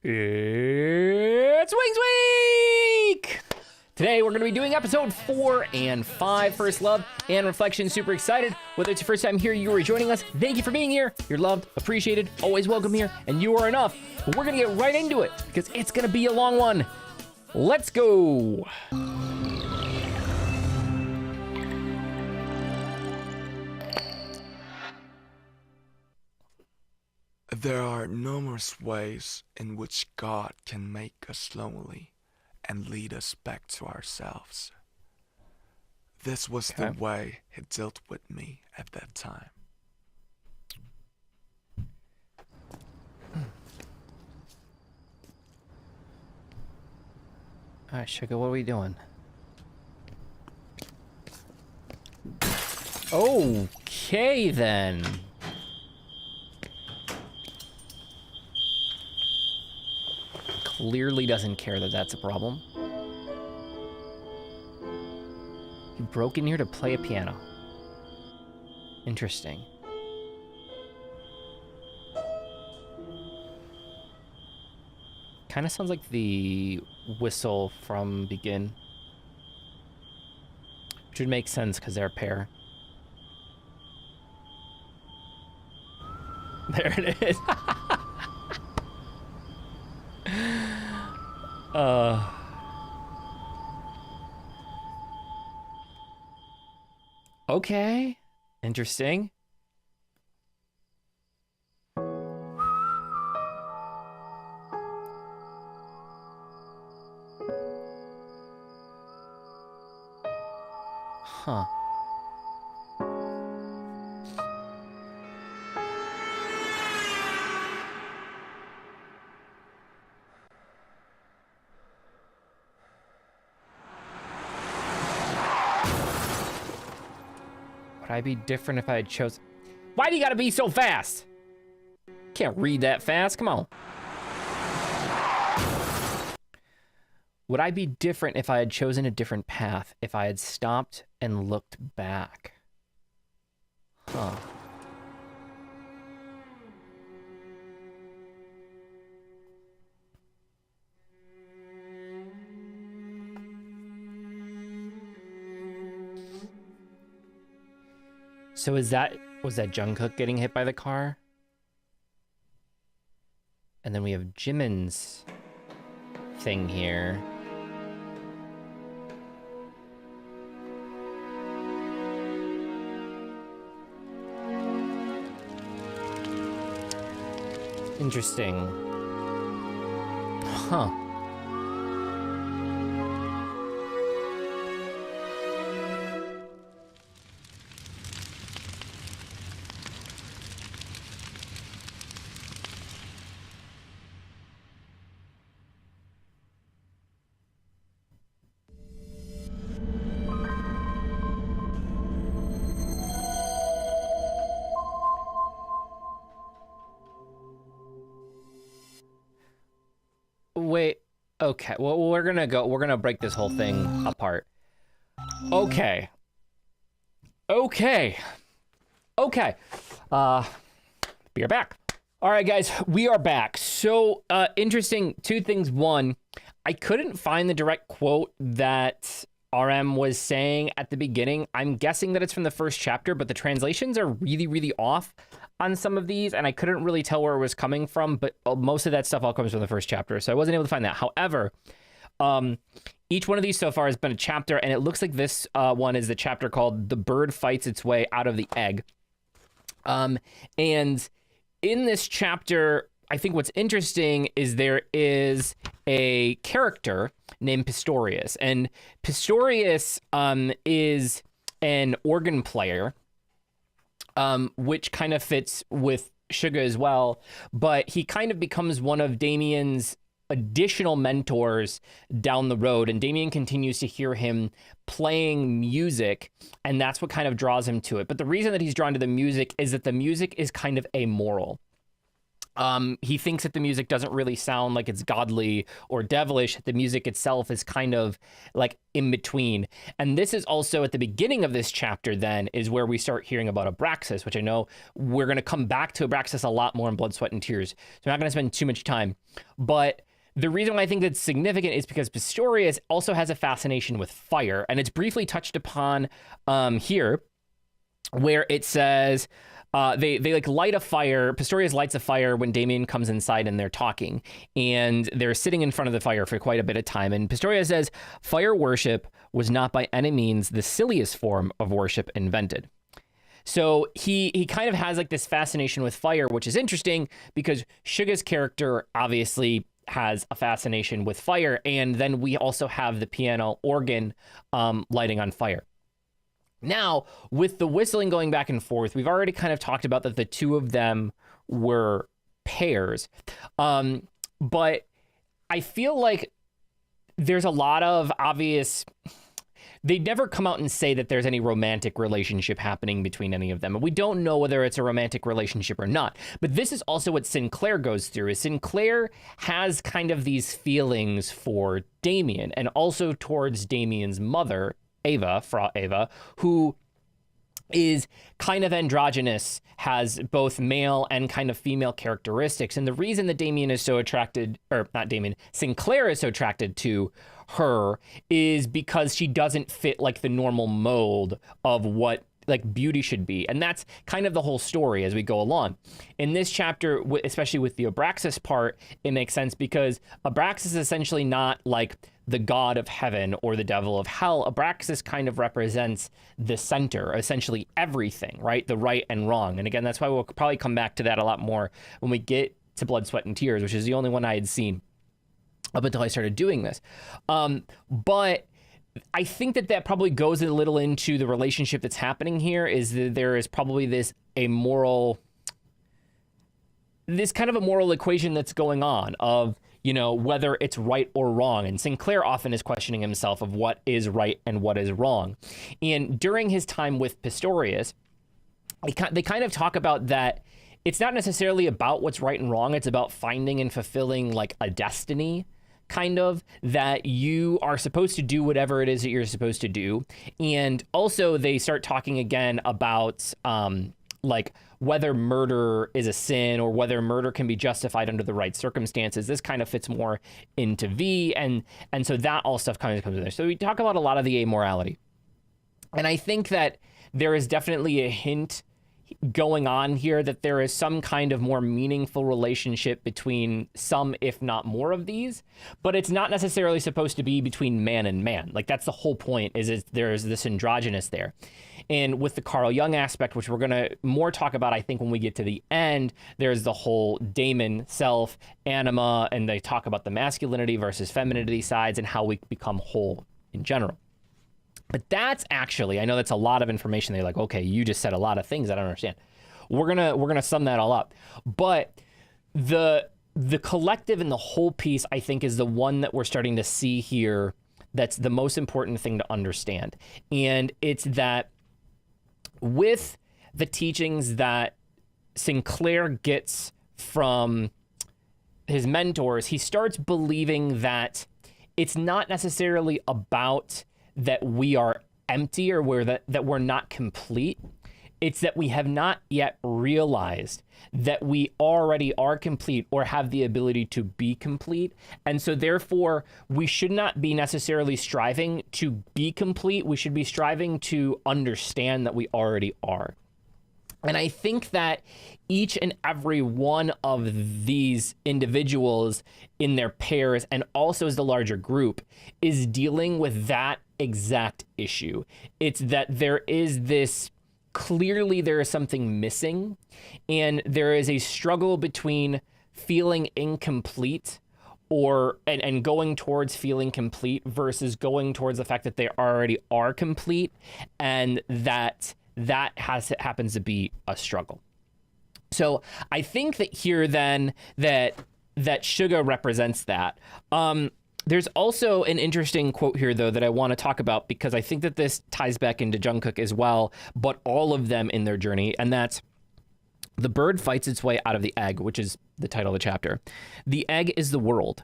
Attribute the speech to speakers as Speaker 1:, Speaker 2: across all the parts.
Speaker 1: It's Wings Week! Today we're going to be doing episode 4 and 5, First Love and Reflection. Super excited. Whether it's your first time here, you are joining us, thank you for being here. You're loved, appreciated, always welcome here, and you are enough. But we're going to get right into it because it's going to be a long one. Let's go.
Speaker 2: There are numerous ways in which God can make us lonely and lead us back to ourselves. This was the way He dealt with me at that time.
Speaker 1: All right, Sugar, what are we doing? Okay, then. Clearly doesn't care that that's a problem. He broke in here to play a piano. Interesting. Kind of sounds like the whistle from Begin. Which would make sense because they're a pair. There it is. Okay. Interesting. Huh. Would I be different if I had chosen... Why do you gotta be so fast? Can't read that fast, come on. Would I be different if I had chosen a different path, if I had stopped and looked back? Huh. So was that Jungkook getting hit by the car? And then we have Jimin's thing here. Interesting. Huh. Wait, okay, well, we're gonna break this whole thing apart. Okay. We are back. All right, guys, we are back. So, interesting, two things. One, I couldn't find the direct quote that RM was saying at the beginning. I'm guessing that it's from the first chapter, but the translations are really, really off on some of these, and I couldn't really tell where it was coming from, but most of that stuff all comes from the first chapter, so I wasn't able to find that. However, each one of these so far has been a chapter, and it looks like this one is the chapter called The Bird Fights Its Way Out of the Egg. And in this chapter, I think what's interesting is there is a character named Pistorius, and Pistorius is an organ player, which kind of fits with Suga as well, but he kind of becomes one of Damien's additional mentors down the road, and Damien continues to hear him playing music, and that's what kind of draws him to it. But the reason that he's drawn to the music is that the music is kind of amoral. He thinks that the music doesn't really sound like it's godly or devilish. The music itself is kind of like in between. And this is also at the beginning of this chapter then is where we start hearing about Abraxas, which I know we're going to come back to Abraxas a lot more in Blood, Sweat, and Tears. So I'm not going to spend too much time. But the reason why I think that's significant is because Pistorius also has a fascination with fire. And it's briefly touched upon here where it says... they like light a fire. Pistorius lights a fire when Damien comes inside and they're talking, and they're sitting in front of the fire for quite a bit of time. And Pistorius says, fire worship was not by any means the silliest form of worship invented. So he kind of has like this fascination with fire, which is interesting because Suga's character obviously has a fascination with fire. And then we also have the piano organ lighting on fire. Now, with the whistling going back and forth, we've already kind of talked about that the two of them were pairs. But I feel like there's a lot of obvious... They never come out and say that there's any romantic relationship happening between any of them. And we don't know whether it's a romantic relationship or not. But this is also what Sinclair goes through. Is Sinclair has kind of these feelings for Damien and also towards Damien's mother, Ava, Frau Ava, who is kind of androgynous, has both male and kind of female characteristics. And the reason that Damien is so attracted, or not Damien, Sinclair is so attracted to her is because she doesn't fit like the normal mold of what like beauty should be. And that's kind of the whole story as we go along. In this chapter, especially with the Abraxas part, it makes sense because Abraxas is essentially not like the god of heaven or the devil of hell. Abraxas kind of represents the center, essentially everything, right? The right and wrong. And again, that's why we'll probably come back to that a lot more when we get to Blood, Sweat, and Tears, which is the only one I had seen up until I started doing this. But I think that probably goes a little into the relationship that's happening here, is that there is probably this kind of a moral equation that's going on of, you know, whether it's right or wrong. And Sinclair often is questioning himself of what is right and what is wrong. And during his time with Pistorius, they kind of talk about that it's not necessarily about what's right and wrong. It's about finding and fulfilling like a destiny, kind of, that you are supposed to do whatever it is that you're supposed to do. And also they start talking again about like whether murder is a sin or whether murder can be justified under the right circumstances. This kind of fits more into V, and so that all stuff kind of comes in there. So we talk about a lot of the amorality. And I think that there is definitely a hint going on here that there is some kind of more meaningful relationship between some, if not more, of these, but it's not necessarily supposed to be between man and man. Like, that's the whole point, is there's this androgynous there. And with the Carl Jung aspect, which we're going to more talk about, I think, when we get to the end, there's the whole daemon, self, anima, and they talk about the masculinity versus femininity sides and how we become whole in general. But that's actually, I know that's a lot of information. They're like, okay, you just said a lot of things I don't understand. We're gonna sum that all up. But the collective and the whole piece, I think, is the one that we're starting to see here that's the most important thing to understand. And it's that with the teachings that Sinclair gets from his mentors, he starts believing that it's not necessarily about that we are empty or that we're not complete. It's that we have not yet realized that we already are complete or have the ability to be complete. And so therefore, we should not be necessarily striving to be complete. We should be striving to understand that we already are. And I think that each and every one of these individuals in their pairs, and also as the larger group, is dealing with that exact issue. It's that there is this, clearly there is something missing, and there is a struggle between feeling incomplete and going towards feeling complete versus going towards the fact that they already are complete, and that happens to be a struggle. So I think that here then that Suga represents that. There's also an interesting quote here, though, that I want to talk about, because I think that this ties back into Jungkook as well, but all of them in their journey. And that's The bird fights its way out of the egg, which is the title of the chapter. The egg is the world.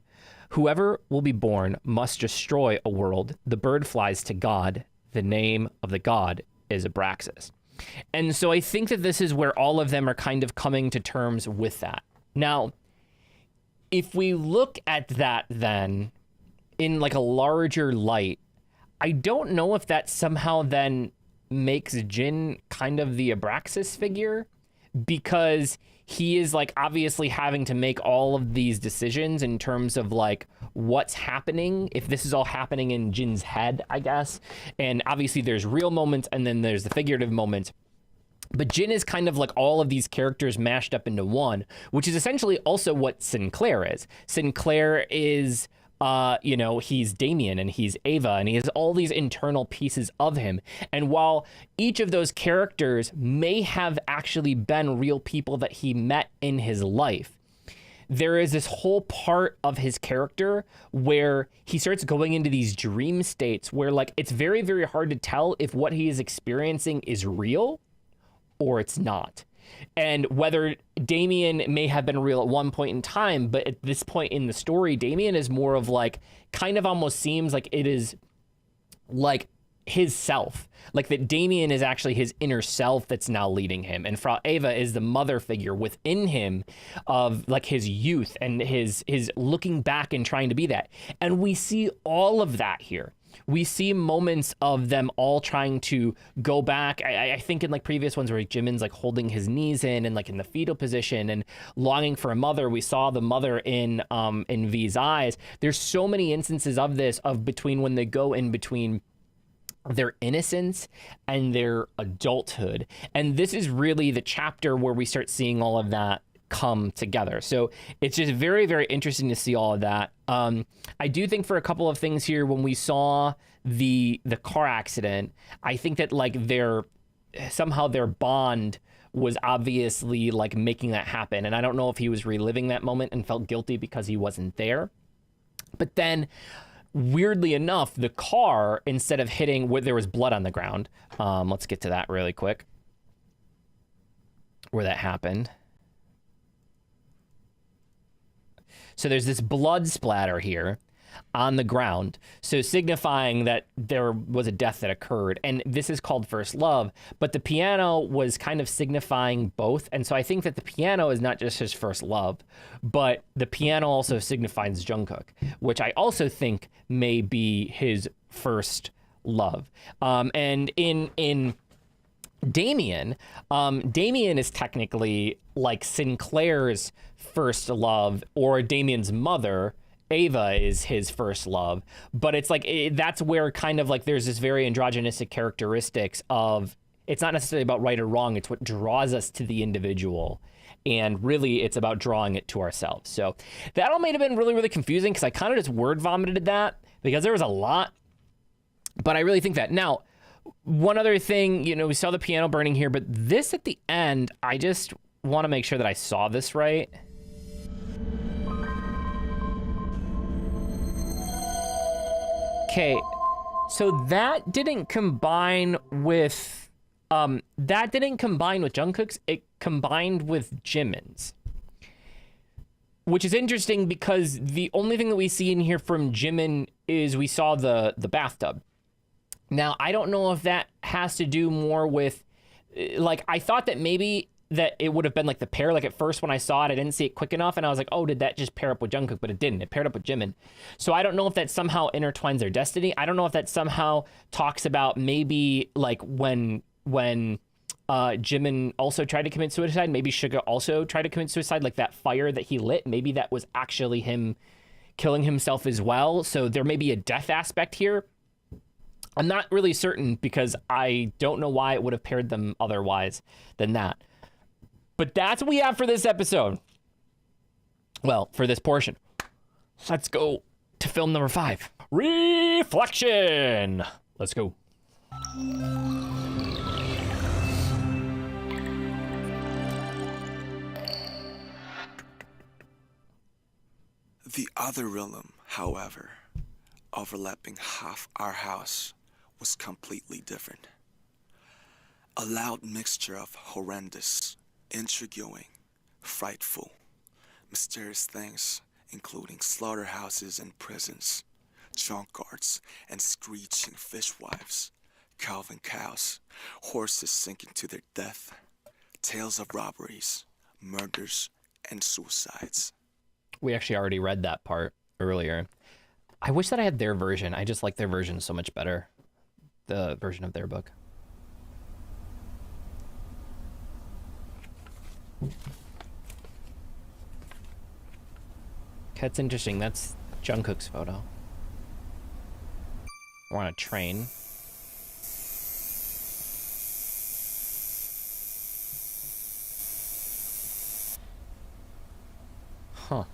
Speaker 1: Whoever will be born must destroy a world. The bird flies to God. The name of the god is Abraxas. And so I think that this is where all of them are kind of coming to terms with that. Now, if we look at that then in like a larger light, I don't know if that somehow then makes Jin kind of the Abraxas figure, because he is like obviously having to make all of these decisions in terms of like what's happening, if this is all happening in Jin's head, I guess. And obviously there's real moments and then there's the figurative moments. But Jin is kind of like all of these characters mashed up into one, which is essentially also what Sinclair is. Sinclair is, you know, he's Damien and he's Ava and he has all these internal pieces of him. And while each of those characters may have actually been real people that he met in his life, there is this whole part of his character where he starts going into these dream states where like it's very, very hard to tell if what he is experiencing is real or it's not. And whether Damien may have been real at one point in time, but at this point in the story, Damien is more of like, kind of almost seems like it is like his self. Like that Damien is actually his inner self that's now leading him. And Frau Eva is the mother figure within him of like his youth and his looking back and trying to be that. And we see all of that here. We see moments of them all trying to go back. I think in like previous ones where Jimin's like holding his knees in and like in the fetal position and longing for a mother. We saw the mother in V's eyes. There's so many instances of this, of between when they go in between their innocence and their adulthood. And this is really the chapter where we start seeing all of that come together. So it's just very, very interesting to see all of that. I do think for a couple of things here, when we saw the car accident, I think that like somehow their bond was obviously like making that happen. And I don't know if he was reliving that moment and felt guilty because he wasn't there. But then weirdly enough, the car, instead of hitting where there was blood on the ground, let's get to that really quick, where that happened. So there's this blood splatter here on the ground, so signifying that there was a death that occurred. And this is called first love, but the piano was kind of signifying both. And so I think that the piano is not just his first love, but the piano also signifies Jungkook, which I also think may be his first love. And in Damien, Damien is technically like Sinclair's first love, or Damien's mother, Ava, is his first love. But it's like, that's where kind of like there's this very androgynistic characteristics of, it's not necessarily about right or wrong, it's what draws us to the individual. And really, it's about drawing it to ourselves. So that all may have been really, really confusing because I kind of just word vomited that because there was a lot. But I really think that. Now, one other thing, you know, we saw the piano burning here, but this at the end, I just want to make sure that I saw this right. Okay, so that didn't combine with Jungkook's, it combined with Jimin's. Which is interesting because the only thing that we see in here from Jimin is we saw the bathtub. Now, I don't know if that has to do more with, like, I thought that maybe that it would have been like the pair. Like at first when I saw it, I didn't see it quick enough and I was like, oh, did that just pair up with Jungkook? But it didn't. It paired up with Jimin. So I don't know if that somehow intertwines their destiny. I don't know if that somehow talks about maybe like when Jimin also tried to commit suicide, maybe Suga also tried to commit suicide, like that fire that he lit, maybe that was actually him killing himself as well. So there may be a death aspect here. I'm not really certain because I don't know why it would have paired them otherwise than that. But that's what we have for this episode. Well, for this portion. Let's go to film number 5. Reflection. Let's go.
Speaker 2: The other realm, however, overlapping half our house, was completely different. A loud mixture of horrendous Intriguing, frightful, mysterious things, including slaughterhouses and prisons, junkyards and screeching fishwives, calving cows, horses sinking to their death, tales of robberies, murders, and suicides.
Speaker 1: We actually already read that part earlier. I wish that I had their version. I just like their version so much better. The version of their book. That's interesting. That's Jungkook's photo. We're on a train. Huh.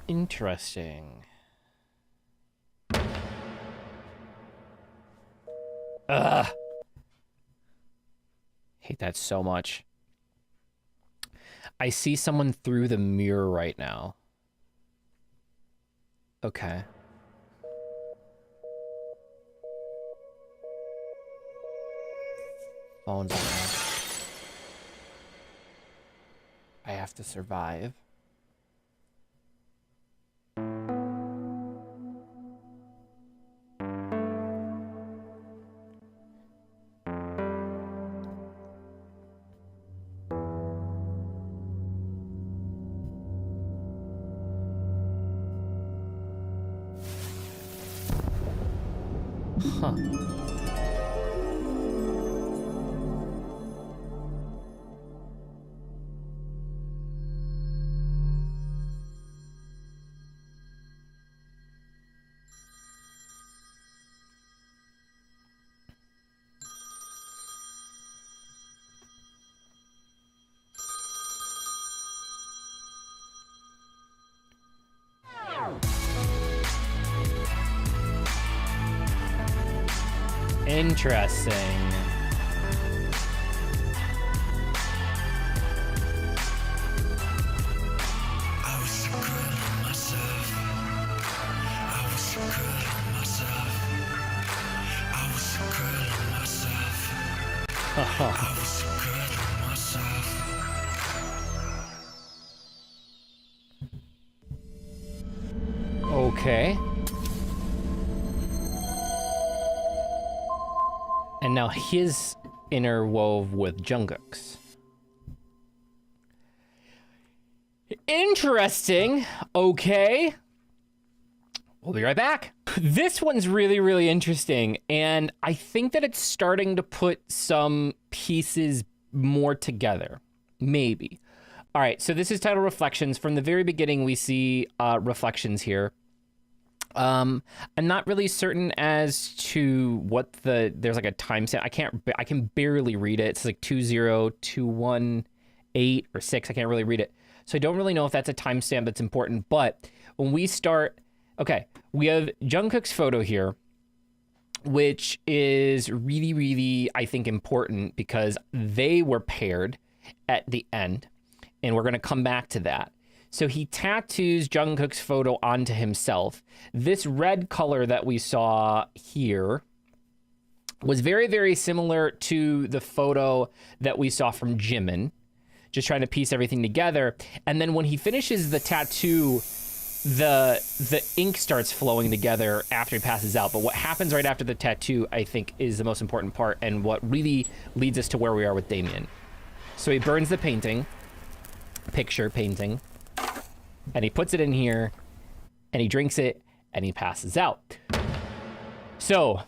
Speaker 1: Interesting. Ugh. Hate that so much. I see someone through the mirror right now. Okay. Phone's on. I have to survive. Huh. Interesting.
Speaker 2: I was so good at myself. I was so good at myself. I was so good at myself. I was so good at myself.
Speaker 1: Okay. And now his interwove with Jungkook's. Interesting. Okay. We'll be right back. This one's really, really interesting. And I think that it's starting to put some pieces more together. Maybe. All right. So this is titled Reflections. From the very beginning, we see reflections here. I'm not really certain as to what there's like a timestamp. I can barely read it. It's like 20218 or 6. I can't really read it. So I don't really know if that's a timestamp that's important. But when we start, okay, we have Jungkook's photo here, which is really, really, I think, important because they were paired at the end. And we're going to come back to that. So he tattoos Jungkook's photo onto himself. This red color that we saw here was very, very similar to the photo that we saw from Jimin. Just trying to piece everything together. And then when he finishes the tattoo, the ink starts flowing together after he passes out. But what happens right after the tattoo, I think, is the most important part and what really leads us to where we are with Damien. So he burns the painting, picture painting. And he puts it in here, and he drinks it, and he passes out. So,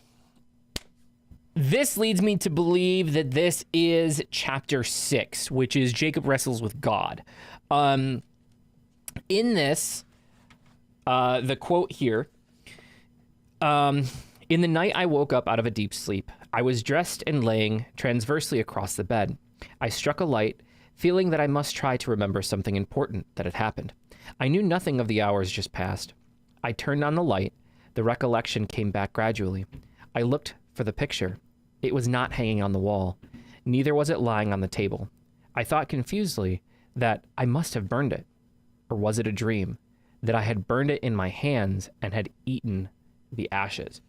Speaker 1: this leads me to believe that this is chapter 6, which is Jacob Wrestles with God. In this, the quote here, in the night I woke up out of a deep sleep. I was dressed and laying transversely across the bed. I struck a light, feeling that I must try to remember something important that had happened. I knew nothing of the hours just past. I turned on the light. The recollection came back gradually. I looked for the picture. It was not hanging on the wall. Neither was it lying on the table. I thought confusedly that I must have burned it. Or was it a dream? That I had burned it in my hands and had eaten the ashes.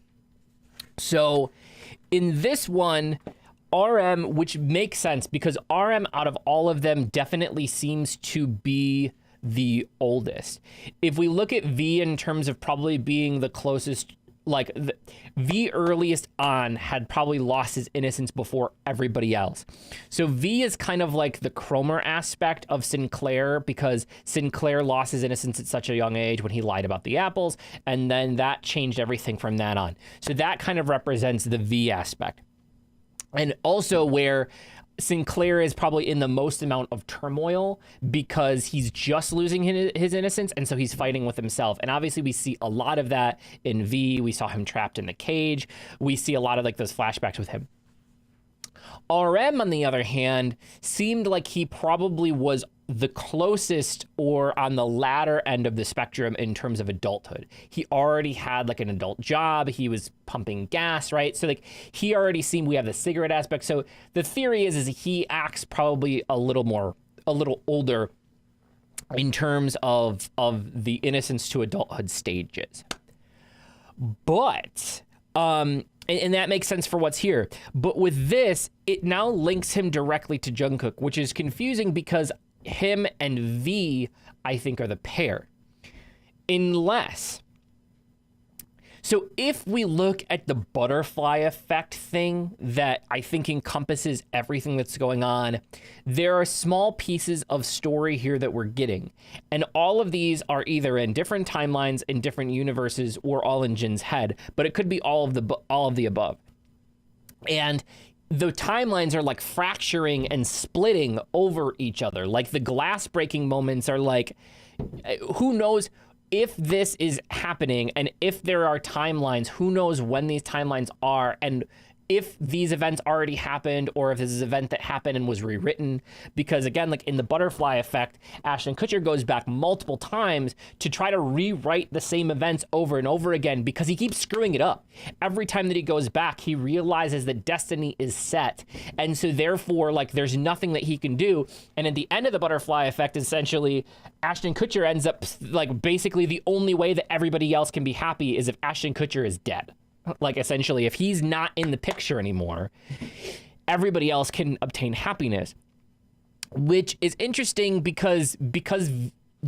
Speaker 1: So in this one, RM, which makes sense because RM out of all of them definitely seems to be the oldest. If we look at V in terms of probably being the closest, like V earliest on had probably lost his innocence before everybody else. So V is kind of like the Cromer aspect of Sinclair, because Sinclair lost his innocence at such a young age when he lied about the apples, and then that changed everything from that on. So that kind of represents the V aspect. And also where Sinclair is probably in the most amount of turmoil because he's just losing his innocence, and so he's fighting with himself. And obviously we see a lot of that in V. We saw him trapped in the cage. We see a lot of like those flashbacks with him. RM, on the other hand, seemed like he probably was the closest or on the latter end of the spectrum in terms of adulthood. He already had like an adult job. He was pumping gas, right? So like he already seemed, we have the cigarette aspect. So the theory is he acts probably a little older in terms of the innocence to adulthood stages. But, and that makes sense for what's here. But with this, it now links him directly to Jungkook, which is confusing because him and V, I think, are the pair. Unless, so if we look at the butterfly effect thing that I think encompasses everything that's going on, there are small pieces of story here that we're getting. And all of these are either in different timelines, in different universes, or all in Jin's head, but it could be all of the above. And the timelines are like fracturing and splitting over each other. Like the glass breaking moments are like, who knows if this is happening, and if there are timelines, who knows when these timelines are, and if these events already happened, or if this is an event that happened and was rewritten. Because again, like in the butterfly effect, Ashton Kutcher goes back multiple times to try to rewrite the same events over and over again because he keeps screwing it up. Every time that he goes back, he realizes that destiny is set. And so therefore, like there's nothing that he can do. And at the end of the butterfly effect, essentially, Ashton Kutcher ends up like basically the only way that everybody else can be happy is if Ashton Kutcher is dead. Like essentially, if he's not in the picture anymore, everybody else can obtain happiness, which is interesting because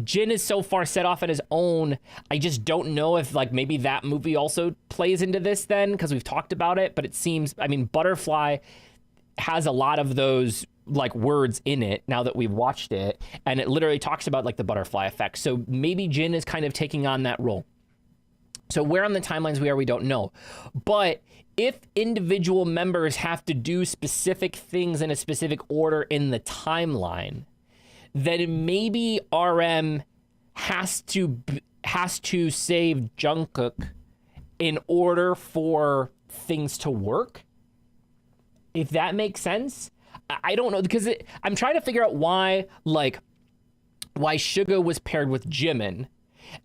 Speaker 1: Jin is so far set off on his own. I just don't know if like maybe that movie also plays into this then, because we've talked about it, but it seems, I mean, Butterfly has a lot of those like words in it now that we've watched it, and it literally talks about like the butterfly effect. So maybe Jin is kind of taking on that role. So where on the timelines we are, we don't know. But if individual members have to do specific things in a specific order in the timeline, then maybe RM has to save Jungkook in order for things to work. If that makes sense. I don't know, because I'm trying to figure out why Suga was paired with Jimin,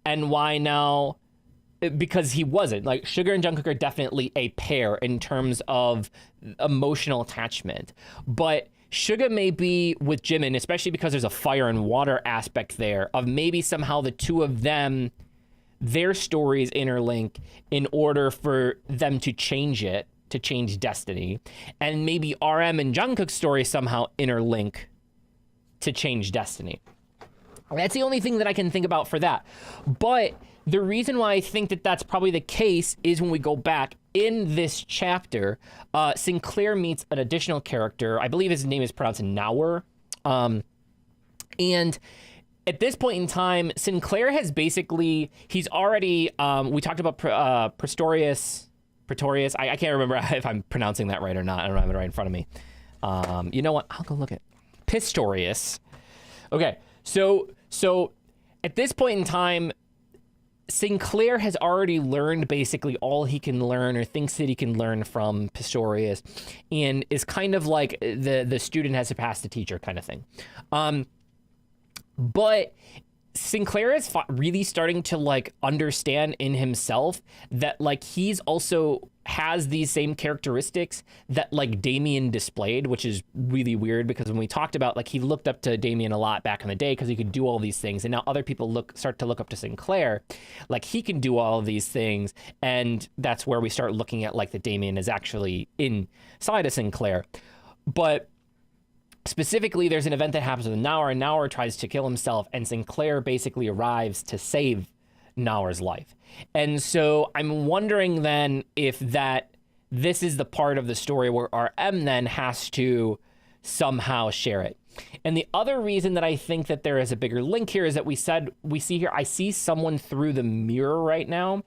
Speaker 1: and why now, because he wasn't. Like, Suga and Jungkook are definitely a pair in terms of emotional attachment. But Suga may be with Jimin, especially because there's a fire and water aspect there, of maybe somehow the two of them, their stories interlink in order for them to change it, to change destiny. And maybe RM and Jungkook's story somehow interlink to change destiny. That's the only thing that I can think about for that. But the reason why I think that that's probably the case is when we go back in this chapter, Sinclair meets an additional character. I believe his name is pronounced Naur. And at this point in time, Sinclair has basically, he's already, we talked about Pretorius. I can't remember if I'm pronouncing that right or not. I don't have it right in front of me. You know what? I'll go look at Pistorius. Okay, so at this point in time, Sinclair has already learned basically all he can learn, or thinks that he can learn, from Pistorius, and is kind of like the student has surpassed the teacher kind of thing. But Sinclair is really starting to like understand in himself that like he's also has these same characteristics that like Damien displayed, which is really weird because when we talked about like he looked up to Damien a lot back in the day because he could do all these things, and now other people start to look up to Sinclair, like he can do all of these things, and that's where we start looking at like that Damien is actually inside of Sinclair. But specifically, there's an event that happens with Naur, and Naur tries to kill himself, and Sinclair basically arrives to save Naur's life. And so I'm wondering then if this is the part of the story where RM then has to somehow share it. And the other reason that I think that there is a bigger link here is that we see here, I see someone through the mirror right now.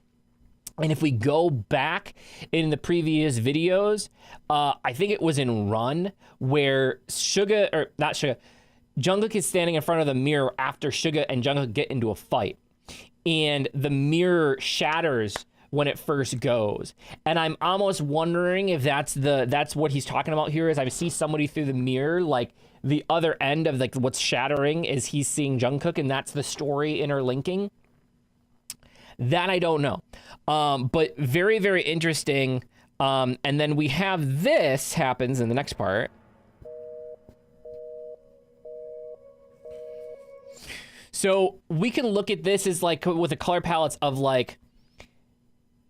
Speaker 1: And if we go back in the previous videos, I think it was in Run where Jungkook is standing in front of the mirror after Suga and Jungkook get into a fight. And the mirror shatters when it first goes. And I'm almost wondering if that's what he's talking about here is I see somebody through the mirror, like the other end of like what's shattering is he's seeing Jungkook, and that's the story interlinking. That I don't know. But very, very interesting. And then we have this happens in the next part. So we can look at this as like with the color palettes of like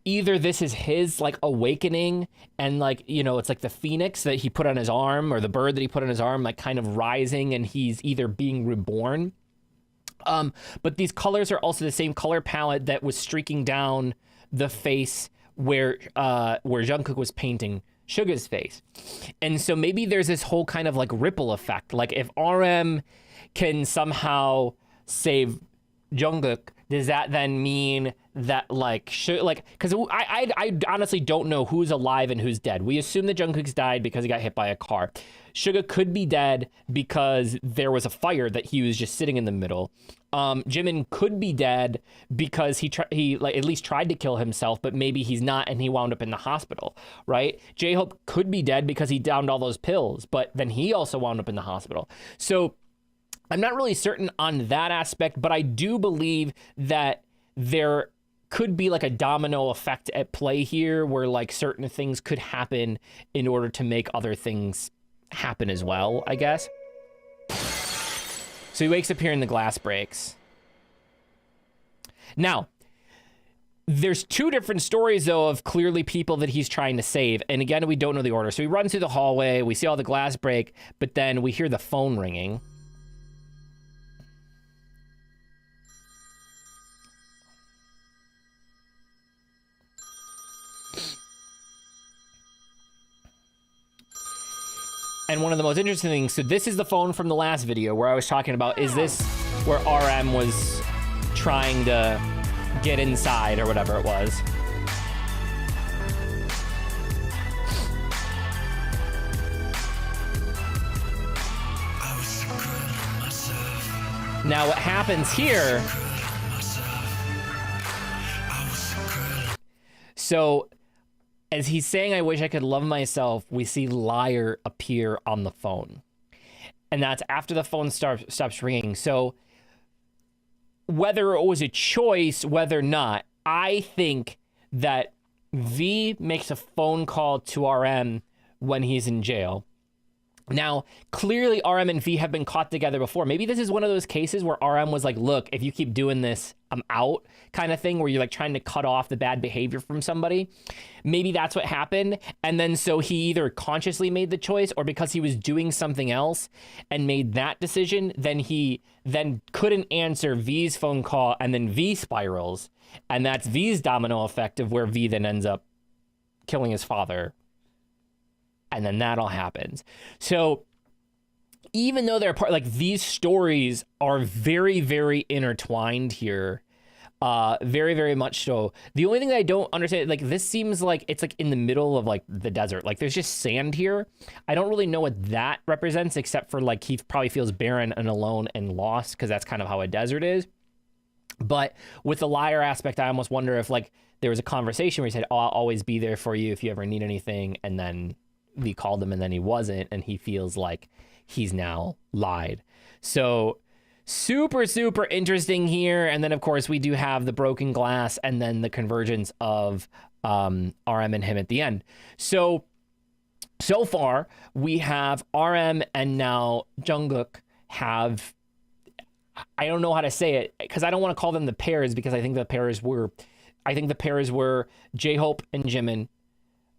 Speaker 1: either this is his like awakening and like, you know, it's like the phoenix that he put on his arm or the bird that he put on his arm, like kind of rising, and he's either being reborn. But these colors are also the same color palette that was streaking down the face where Jungkook was painting Suga's face. And so maybe there's this whole kind of like ripple effect. Like if RM can somehow save Jungkook, does that then mean that like because I honestly don't know who's alive and who's dead. We assume that Jungkook's died because he got hit by a car. Suga could be dead because there was a fire that he was just sitting in the middle. Jimin could be dead because he like at least tried to kill himself, but maybe he's not and he wound up in the hospital, right? J-Hope could be dead because he downed all those pills, but then he also wound up in the hospital. So I'm not really certain on that aspect, but I do believe that there could be like a domino effect at play here where like certain things could happen in order to make other things happen as well, I guess. So he wakes up here and the glass breaks. Now, there's two different stories, though, of clearly people that he's trying to save. And again, we don't know the order. So he runs through the hallway. We see all the glass break, but then we hear the phone ringing. And one of the most interesting things, so this is the phone from the last video where I was talking about, is this where RM was trying to get inside or whatever it was? Now what happens here, so as he's saying, I wish I could love myself, we see Liar appear on the phone. And that's after the phone stops ringing. So whether it was a choice, whether or not, I think that V makes a phone call to RM when he's in jail. Now, clearly RM and V have been caught together before. Maybe this is one of those cases where RM was like, look, if you keep doing this, I'm out, kind of thing, where you're like trying to cut off the bad behavior from somebody. Maybe that's what happened. And then so he either consciously made the choice or because he was doing something else and made that decision, then he then couldn't answer V's phone call, and then V spirals. And that's V's domino effect of where V then ends up killing his father. And then that all happens. So even though they're part, like these stories are very, very intertwined here, very, very much so. The only thing that I don't understand, like this seems like it's like in the middle of like the desert. Like there's just sand here. I don't really know what that represents, except for like he probably feels barren and alone and lost because that's kind of how a desert is. But with the liar aspect, I almost wonder if like there was a conversation where he said, oh, I'll always be there for you if you ever need anything. And then we called him and then he wasn't, and he feels like he's now lied. So super, super interesting here. And then of course we do have the broken glass and then the convergence of RM and him at the end. So far we have RM and now Jungkook have, I don't know how to say it because I don't want to call them the pairs, because I think the pairs were J-Hope and Jimin,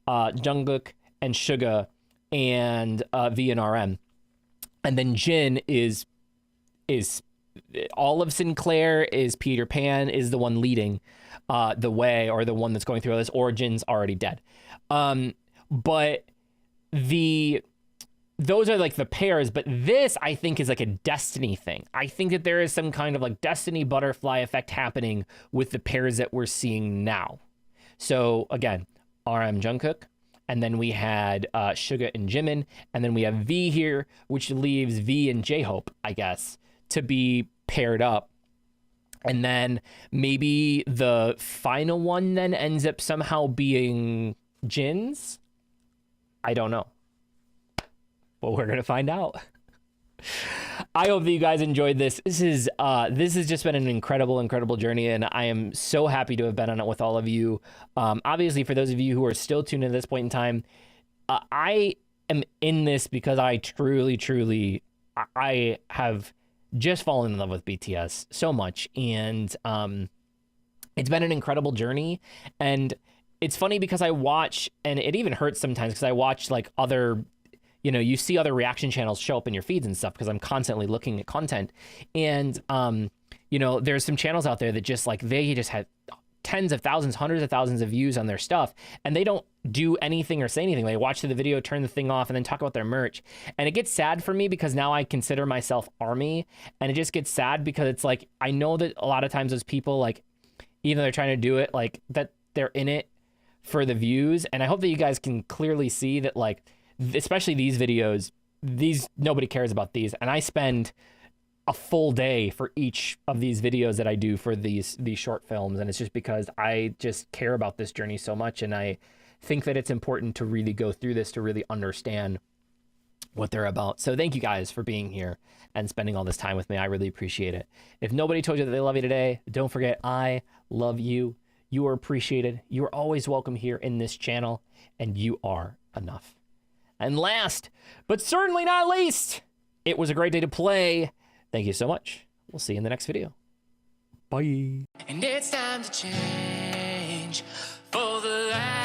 Speaker 1: Jungkook and Suga, and V and RM. And then Jin is all of Sinclair, is Peter Pan, is the one leading the way, or the one that's going through all this, or Jin's already dead. But those are like the pairs, but this I think is like a destiny thing. I think that there is some kind of like destiny butterfly effect happening with the pairs that we're seeing now. So again, RM Jungkook, and then we had Suga and Jimin, and then we have V here, which leaves V and J-Hope, I guess, to be paired up. And then maybe the final one then ends up somehow being Jin's. I don't know. But we're going to find out. I hope that you guys enjoyed this. This has just been an incredible journey, and I am so happy to have been on it with all of you. Obviously, for those of you who are still tuned in at this point in time, I am in this because I truly, I have just fallen in love with BTS so much, and it's been an incredible journey. And it's funny because I watch, and it even hurts sometimes because I watch like other, you see other reaction channels show up in your feeds and stuff because I'm constantly looking at content. And, there's some channels out there that just like, they just had tens of thousands, hundreds of thousands of views on their stuff, and they don't do anything or say anything. They watch the video, turn the thing off, and then talk about their merch. And it gets sad for me because now I consider myself ARMY, and it just gets sad because it's like, I know that a lot of times those people, like, even though they're trying to do it, like, that they're in it for the views. And I hope that you guys can clearly see that, like, especially these videos, nobody cares about these. And I spend a full day for each of these videos that I do for these short films. And it's just because I just care about this journey so much. And I think that it's important to really go through this to really understand what they're about. So thank you guys for being here and spending all this time with me. I really appreciate it. If nobody told you that they love you today, don't forget, I love you. You are appreciated. You are always welcome here in this channel, and you are enough. And last, but certainly not least, it was a great day to play. Thank you so much. We'll see you in the next video. Bye.
Speaker 3: And it's time to change for the light.